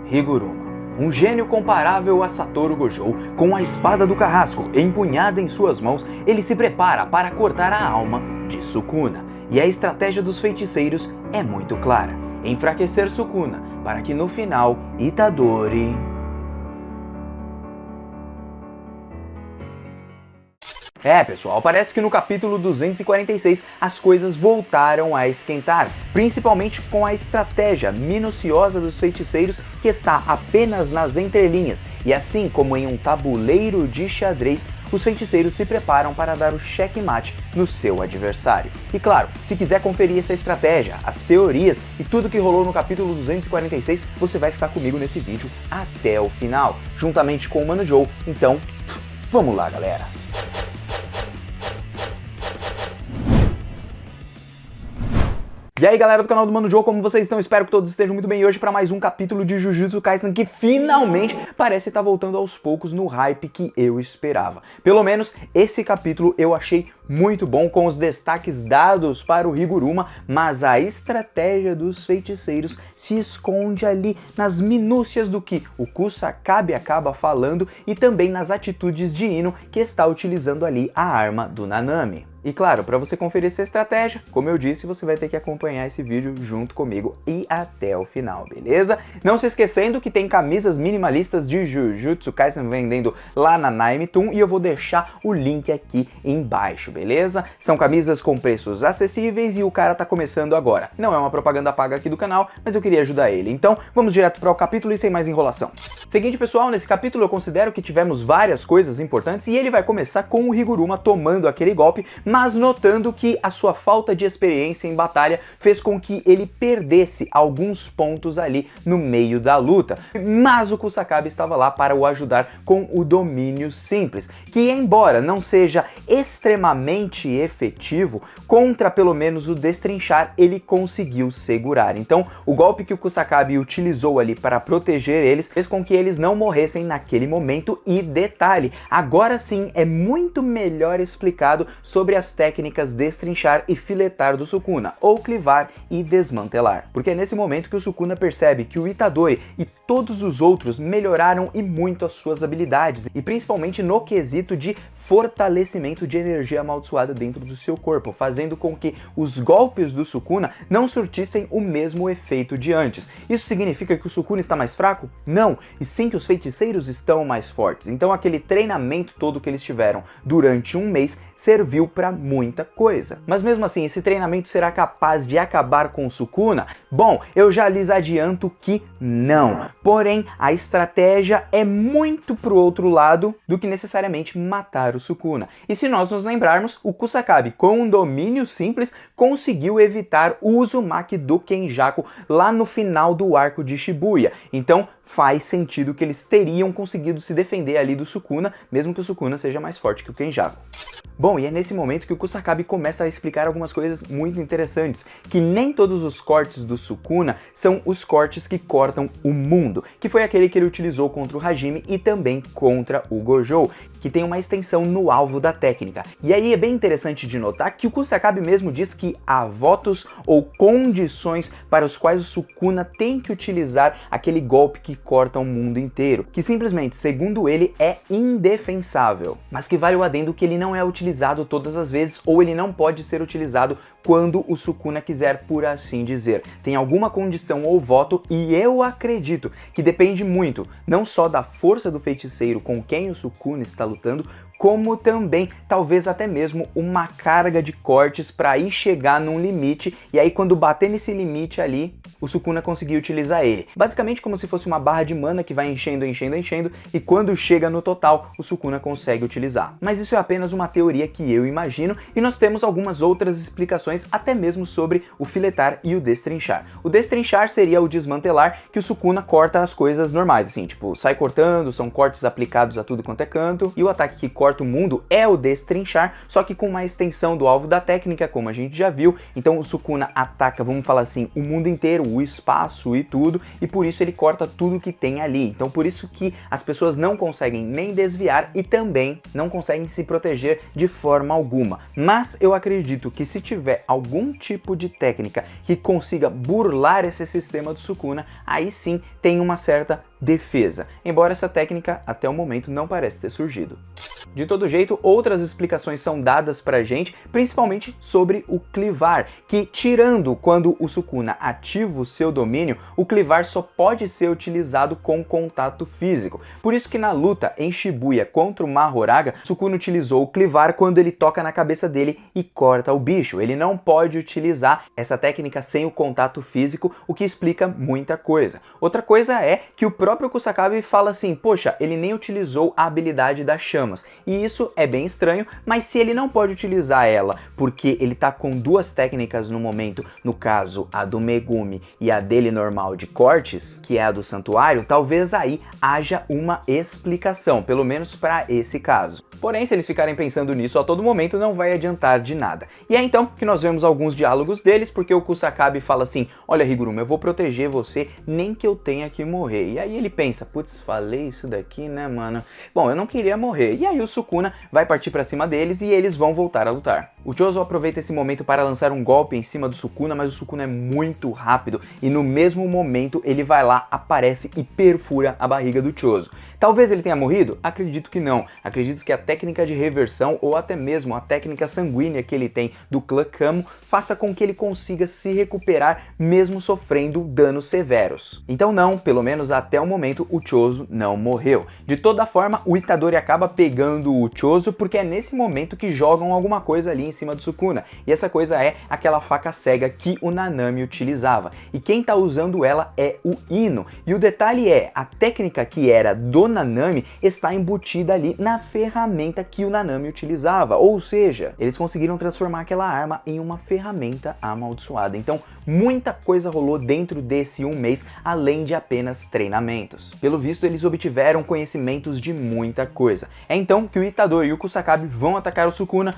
Higuruma, um gênio comparável a Satoru Gojo, com a espada do carrasco empunhada em suas mãos, ele se prepara para cortar a alma de Sukuna. E a estratégia dos feiticeiros é muito clara: enfraquecer Sukuna, para que no final, Itadori... pessoal, parece que no capítulo 246 as coisas voltaram a esquentar, principalmente com a estratégia minuciosa dos feiticeiros que está apenas nas entrelinhas, e assim como em um tabuleiro de xadrez, os feiticeiros se preparam para dar o checkmate no seu adversário. E claro, se quiser conferir essa estratégia, as teorias e tudo que rolou no capítulo 246, você vai ficar comigo nesse vídeo até o final, juntamente com o Mano Joe. Então, vamos lá, galera! E aí, galera do canal do Mano Joe, como vocês estão? Espero que todos estejam muito bem hoje para mais um capítulo de Jujutsu Kaisen que finalmente parece estar voltando aos poucos no hype que eu esperava. Pelo menos esse capítulo eu achei muito bom, com os destaques dados para o Higuruma, mas a estratégia dos feiticeiros se esconde ali nas minúcias do que o Kusakabe acaba falando e também nas atitudes de Ino, que está utilizando ali a arma do Nanami. E claro, para você conferir essa estratégia, como eu disse, você vai ter que acompanhar esse vídeo junto comigo e até o final, beleza? Não se esquecendo que tem camisas minimalistas de Jujutsu Kaisen vendendo lá na Naime-tun e eu vou deixar o link aqui embaixo, beleza? São camisas com preços acessíveis e o cara tá começando agora. Não é uma propaganda paga aqui do canal, mas eu queria ajudar ele. Então, vamos direto para o capítulo e sem mais enrolação. Seguinte, pessoal, nesse capítulo eu considero que tivemos várias coisas importantes e ele vai começar com o Higuruma tomando aquele golpe, mas notando que a sua falta de experiência em batalha fez com que ele perdesse alguns pontos ali no meio da luta. Mas o Kusakabe estava lá para o ajudar com o domínio simples, que embora não seja extremamente efetivo, contra pelo menos o destrinchar ele conseguiu segurar. Então o golpe que o Kusakabe utilizou ali para proteger eles fez com que eles não morressem naquele momento. E detalhe, agora sim é muito melhor explicado sobre as técnicas destrinchar e filetar do Sukuna, ou clivar e desmantelar. Porque é nesse momento que o Sukuna percebe que o Itadori e todos os outros melhoraram e muito as suas habilidades, e principalmente no quesito de fortalecimento de energia amaldiçoada dentro do seu corpo, fazendo com que os golpes do Sukuna não surtissem o mesmo efeito de antes. Isso significa que o Sukuna está mais fraco? Não, e sim que os feiticeiros estão mais fortes. Então aquele treinamento todo que eles tiveram durante um mês serviu para muita coisa. Mas mesmo assim, esse treinamento será capaz de acabar com o Sukuna? Bom, eu já lhes adianto que não. Porém, a estratégia é muito pro outro lado do que necessariamente matar o Sukuna. E se nós nos lembrarmos, o Kusakabe, com um domínio simples, conseguiu evitar o Uzumaki do Kenjaku lá no final do arco de Shibuya. Então faz sentido que eles teriam conseguido se defender ali do Sukuna, mesmo que o Sukuna seja mais forte que o Kenjaku. Bom, e é nesse momento que o Kusakabe começa a explicar algumas coisas muito interessantes, que nem todos os cortes do Sukuna são os cortes que cortam o mundo, que foi aquele que ele utilizou contra o Hajime e também contra o Gojo, que tem uma extensão no alvo da técnica. E aí é bem interessante de notar que o Kusakabe mesmo diz que há votos ou condições para os quais o Sukuna tem que utilizar aquele golpe que corta o mundo inteiro, que simplesmente, segundo ele, é indefensável, mas que vale o adendo que ele não é utilizado todas as vezes, ou ele não pode ser utilizado quando o Sukuna quiser, por assim dizer. Tem alguma condição ou voto, e eu acredito que depende muito, não só da força do feiticeiro com quem o Sukuna está lutando, como também, talvez até mesmo, uma carga de cortes para aí chegar num limite, e aí quando bater nesse limite ali, o Sukuna conseguir utilizar ele. Basicamente como se fosse uma barra de mana que vai enchendo, e quando chega no total, o Sukuna consegue utilizar. Mas isso é apenas uma teoria que eu imagino, e nós temos algumas outras explicações, até mesmo sobre o filetar e o destrinchar. O destrinchar seria o desmantelar, que o Sukuna corta as coisas normais, assim, tipo, sai cortando, são cortes aplicados a tudo quanto é canto, e o ataque que corta importa o mundo é o destrinchar, só que com uma extensão do alvo da técnica, como a gente já viu. Então o Sukuna ataca, vamos falar assim, o mundo inteiro, o espaço e tudo, e por isso ele corta tudo que tem ali. Então por isso que as pessoas não conseguem nem desviar e também não conseguem se proteger de forma alguma. Mas eu acredito que se tiver algum tipo de técnica que consiga burlar esse sistema do Sukuna, aí sim tem uma certa defesa, embora essa técnica até o momento não parece ter surgido. De todo jeito, outras explicações são dadas pra gente, principalmente sobre o clivar, que tirando quando o Sukuna ativa o seu domínio, o clivar só pode ser utilizado com contato físico. Por isso que na luta em Shibuya contra o Mahoraga, Sukuna utilizou o clivar quando ele toca na cabeça dele e corta o bicho. Ele não pode utilizar essa técnica sem o contato físico, o que explica muita coisa. Outra coisa é que o próprio Kusakabe fala assim, poxa, ele nem utilizou a habilidade das chamas. E isso é bem estranho, mas se ele não pode utilizar ela porque ele tá com duas técnicas no momento, no caso a do Megumi e a dele normal de cortes, que é a do santuário, talvez aí haja uma explicação, pelo menos para esse caso. Porém, se eles ficarem pensando nisso a todo momento, não vai adiantar de nada. E é então que nós vemos alguns diálogos deles, porque o Kusakabe fala assim, olha Higuruma, eu vou proteger você, nem que eu tenha que morrer. E aí ele pensa, putz, falei isso daqui, né, mano? Bom, eu não queria morrer. E aí o Sukuna vai partir pra cima deles e eles vão voltar a lutar. O Chozo aproveita esse momento para lançar um golpe em cima do Sukuna, mas o Sukuna é muito rápido e no mesmo momento ele vai lá, aparece e perfura a barriga do Chozo. Talvez ele tenha morrido? Acredito que não. Acredito que a técnica de reversão ou até mesmo a técnica sanguínea que ele tem do clã Kamo faça com que ele consiga se recuperar mesmo sofrendo danos severos. Então não, pelo menos até o momento o Chozo não morreu. De toda forma, o Itadori acaba pegando o Chozo porque é nesse momento que jogam alguma coisa ali em cima do Sukuna. E essa coisa é aquela faca cega que o Nanami utilizava. E quem tá usando ela é o Ino. E o detalhe é, a técnica que era do Nanami está embutida ali na ferramenta que o Nanami utilizava. Ou seja, eles conseguiram transformar aquela arma em uma ferramenta amaldiçoada. Então, muita coisa rolou dentro desse um mês, além de apenas treinamentos. Pelo visto, eles obtiveram conhecimentos de muita coisa. É então que o Itadori e o Kusakabe vão atacar o Sukuna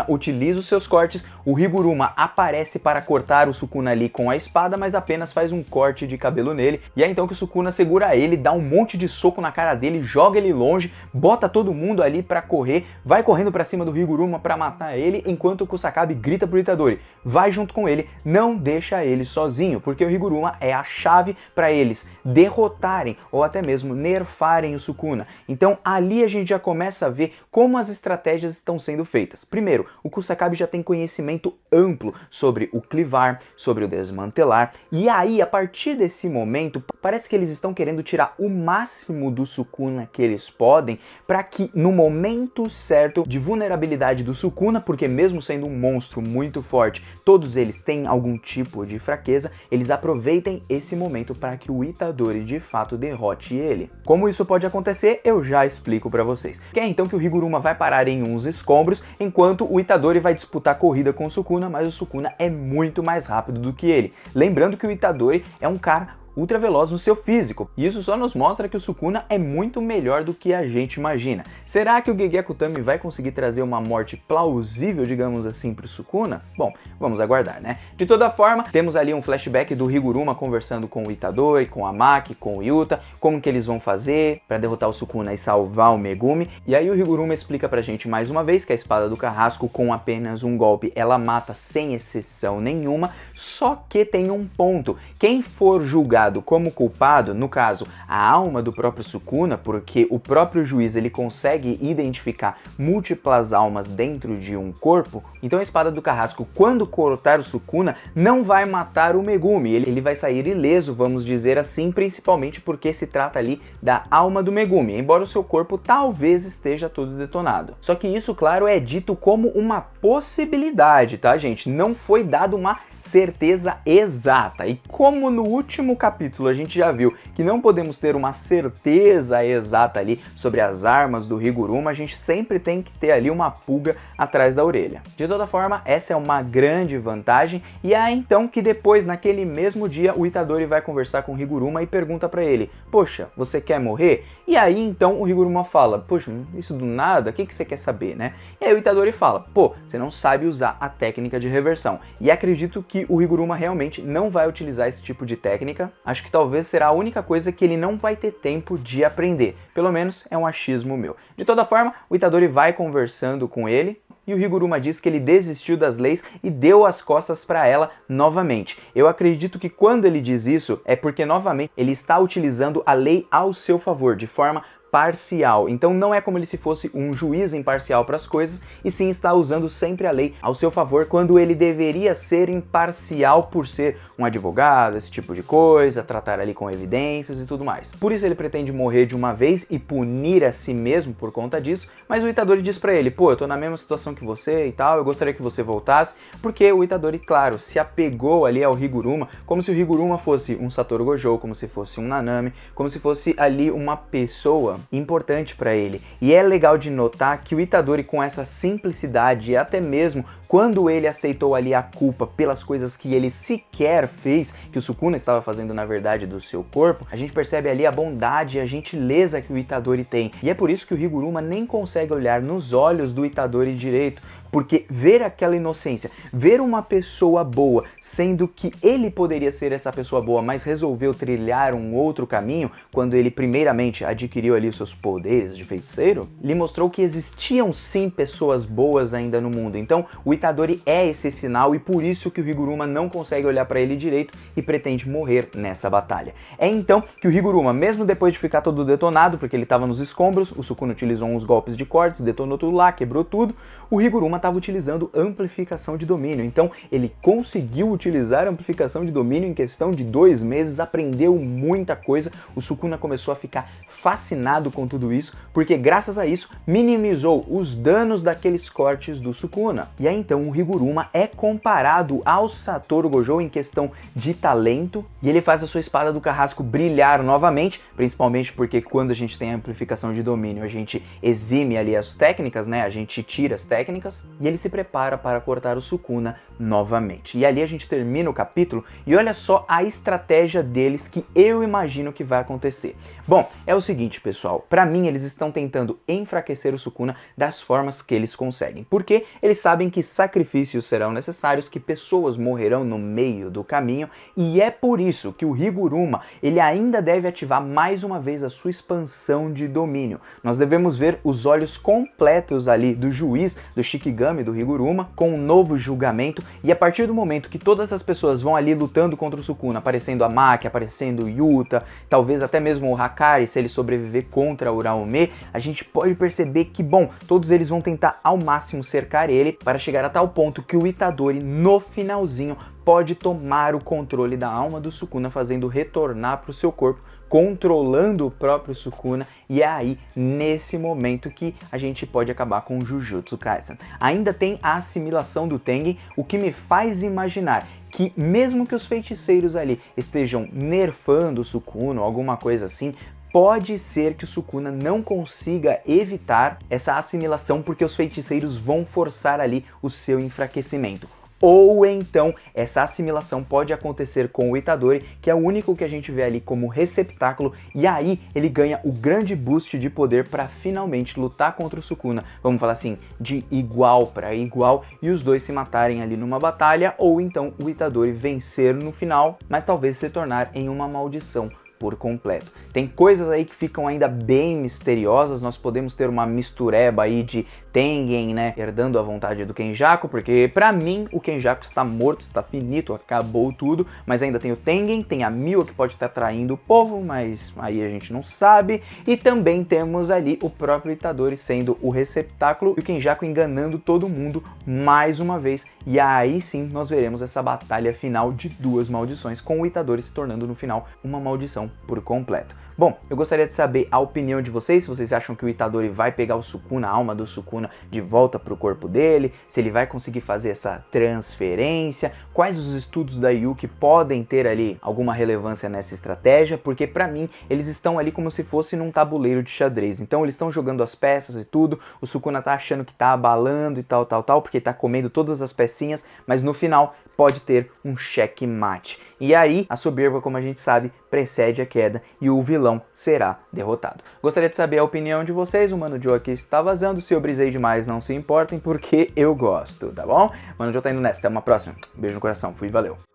utiliza os seus cortes, o Higuruma aparece para cortar o Sukuna ali com a espada, mas apenas faz um corte de cabelo nele, e é então que o Sukuna segura ele, dá um monte de soco na cara dele, joga ele longe, bota todo mundo ali para correr, vai correndo para cima do Higuruma para matar ele, enquanto o Kusakabe grita pro Itadori, vai junto com ele, não deixa ele sozinho, porque o Higuruma é a chave para eles derrotarem ou até mesmo nerfarem o Sukuna. Então ali a gente já começa a ver como as estratégias estão sendo feitas. Primeiro, o Kusakabe já tem conhecimento amplo sobre o clivar, sobre o desmantelar, e aí a partir desse momento parece que eles estão querendo tirar o máximo do Sukuna que eles podem para que no momento certo de vulnerabilidade do Sukuna, porque mesmo sendo um monstro muito forte, todos eles têm algum tipo de fraqueza, eles aproveitem esse momento para que o Itadori de fato derrote ele. Como isso pode acontecer, eu já explico para vocês. Que é então que o Higuruma vai parar em uns escombros, enquanto o Itadori vai disputar a corrida com o Sukuna, mas o Sukuna é muito mais rápido do que ele. Lembrando que o Itadori é um cara ultra veloz no seu físico, e isso só nos mostra que o Sukuna é muito melhor do que a gente imagina. Será que o Gege Akutami vai conseguir trazer uma morte plausível, digamos assim, pro Sukuna? Bom, vamos aguardar, né? De toda forma, temos ali um flashback do Higuruma conversando com o Itadori, com a Maki, com o Yuta, como que eles vão fazer para derrotar o Sukuna e salvar o Megumi, e aí o Higuruma explica pra gente mais uma vez que a espada do carrasco com apenas um golpe ela mata sem exceção nenhuma, só que tem um ponto, quem for julgar como culpado, no caso, a alma do próprio Sukuna, porque o próprio juiz ele consegue identificar múltiplas almas dentro de um corpo, então a espada do carrasco, quando cortar o Sukuna, não vai matar o Megumi, ele vai sair ileso, vamos dizer assim, principalmente porque se trata ali da alma do Megumi, embora o seu corpo talvez esteja todo detonado. Só que isso, claro, é dito como uma possibilidade, tá, gente? Não foi dado uma certeza exata. E como no último capítulo capítulo a gente já viu que não podemos ter uma certeza exata ali sobre as armas do Higuruma, a gente sempre tem que ter ali uma pulga atrás da orelha. De toda forma, essa é uma grande vantagem, e é então que depois, naquele mesmo dia, o Itadori vai conversar com o Higuruma e pergunta pra ele: poxa, você quer morrer? E aí então o Higuruma fala: poxa, isso do nada, o que você quer saber, né? E aí o Itadori fala: pô, você não sabe usar a técnica de reversão. E acredito que o Higuruma realmente não vai utilizar esse tipo de técnica. Acho que talvez será a única coisa que ele não vai ter tempo de aprender. Pelo menos é um achismo meu. De toda forma, o Itadori vai conversando com ele, e o Higuruma diz que ele desistiu das leis e deu as costas para ela novamente. Eu acredito que quando ele diz isso é porque novamente ele está utilizando a lei ao seu favor, de forma parcial. Então não é como se fosse um juiz imparcial para as coisas, e sim está usando sempre a lei ao seu favor, quando ele deveria ser imparcial por ser um advogado, esse tipo de coisa, tratar ali com evidências e tudo mais. Por isso ele pretende morrer de uma vez e punir a si mesmo por conta disso, mas o Itadori diz para ele: pô, eu tô na mesma situação que você e tal, eu gostaria que você voltasse, porque o Itadori, claro, se apegou ali ao Higuruma, como se o Higuruma fosse um Satoru Gojo, como se fosse um Nanami, como se fosse ali uma pessoa importante para ele. E é legal de notar que o Itadori, com essa simplicidade, e até mesmo quando ele aceitou ali a culpa pelas coisas que ele sequer fez, que o Sukuna estava fazendo na verdade do seu corpo, a gente percebe ali a bondade e a gentileza que o Itadori tem. E é por isso que o Higuruma nem consegue olhar nos olhos do Itadori direito, porque ver aquela inocência, ver uma pessoa boa, sendo que ele poderia ser essa pessoa boa, mas resolveu trilhar um outro caminho, quando ele primeiramente adquiriu ali seus poderes de feiticeiro, lhe mostrou que existiam sim pessoas boas ainda no mundo. Então o Itadori é esse sinal, e por isso que o Higuruma não consegue olhar para ele direito e pretende morrer nessa batalha. É então que o Higuruma, mesmo depois de ficar todo detonado, porque ele estava nos escombros, o Sukuna utilizou uns golpes de cortes, detonou tudo lá, quebrou tudo, o Higuruma estava utilizando amplificação de domínio. Então ele conseguiu utilizar amplificação de domínio em questão de 2 meses, aprendeu muita coisa. O Sukuna começou a ficar fascinado com tudo isso, porque graças a isso minimizou os danos daqueles cortes do Sukuna. E aí então o Higuruma é comparado ao Satoru Gojo em questão de talento, e ele faz a sua espada do carrasco brilhar novamente, principalmente porque quando a gente tem a amplificação de domínio, a gente exime ali as técnicas, né? A gente tira as técnicas, e ele se prepara para cortar o Sukuna novamente. E ali a gente termina o capítulo, e olha só a estratégia deles que eu imagino que vai acontecer. Bom, é o seguinte, pessoal, para mim eles estão tentando enfraquecer o Sukuna das formas que eles conseguem, porque eles sabem que sacrifícios serão necessários, que pessoas morrerão no meio do caminho, e é por isso que o Higuruma, ele ainda deve ativar mais uma vez a sua expansão de domínio. Nós devemos ver os olhos completos ali do juiz, do Shikigami, do Higuruma, com um novo julgamento, e a partir do momento que todas as pessoas vão ali lutando contra o Sukuna, aparecendo a Maki, aparecendo o Yuta, talvez até mesmo o Hakari, se ele sobreviver contra o Uraome, a gente pode perceber que, bom, todos eles vão tentar ao máximo cercar ele, para chegar a tal ponto que o Itadori, no finalzinho, pode tomar o controle da alma do Sukuna, fazendo retornar para o seu corpo, controlando o próprio Sukuna, e é aí, nesse momento, que a gente pode acabar com o Jujutsu Kaisen. Ainda tem a assimilação do Tengen, o que me faz imaginar que mesmo que os feiticeiros ali estejam nerfando o Sukuna ou alguma coisa assim, pode ser que o Sukuna não consiga evitar essa assimilação, porque os feiticeiros vão forçar ali o seu enfraquecimento. Ou então essa assimilação pode acontecer com o Itadori, que é o único que a gente vê ali como receptáculo, e aí ele ganha o grande boost de poder para finalmente lutar contra o Sukuna, vamos falar assim, de igual para igual, e os dois se matarem ali numa batalha, ou então o Itadori vencer no final, mas talvez se tornar em uma maldição por completo. Tem coisas aí que ficam ainda bem misteriosas, nós podemos ter uma mistureba aí de Tengen, né, herdando a vontade do Kenjaku, porque pra mim o Kenjaku está morto, está finito, acabou tudo, mas ainda tem o Tengen, tem a Miwa que pode estar traindo o povo, mas aí a gente não sabe, e também temos ali o próprio Itadori sendo o receptáculo, e o Kenjaku enganando todo mundo mais uma vez, e aí sim nós veremos essa batalha final de 2 maldições, com o Itadori se tornando no final uma maldição por completo. Bom, eu gostaria de saber a opinião de vocês, se vocês acham que o Itadori vai pegar o Sukuna, a alma do Sukuna, de volta pro corpo dele, se ele vai conseguir fazer essa transferência, quais os estudos da Yuki podem ter ali alguma relevância nessa estratégia, porque pra mim eles estão ali como se fosse num tabuleiro de xadrez, então eles estão jogando as peças e tudo, o Sukuna tá achando que tá abalando e tal, porque tá comendo todas as pecinhas, mas no final pode ter um checkmate. E aí, a soberba, como a gente sabe, precede a queda e o vilão será derrotado. Gostaria de saber a opinião de vocês, o Mano Joe aqui está vazando, se eu brisei demais não se importem, porque eu gosto, tá bom? Mano Joe tá indo nessa, até uma próxima. Beijo no coração, fui, valeu!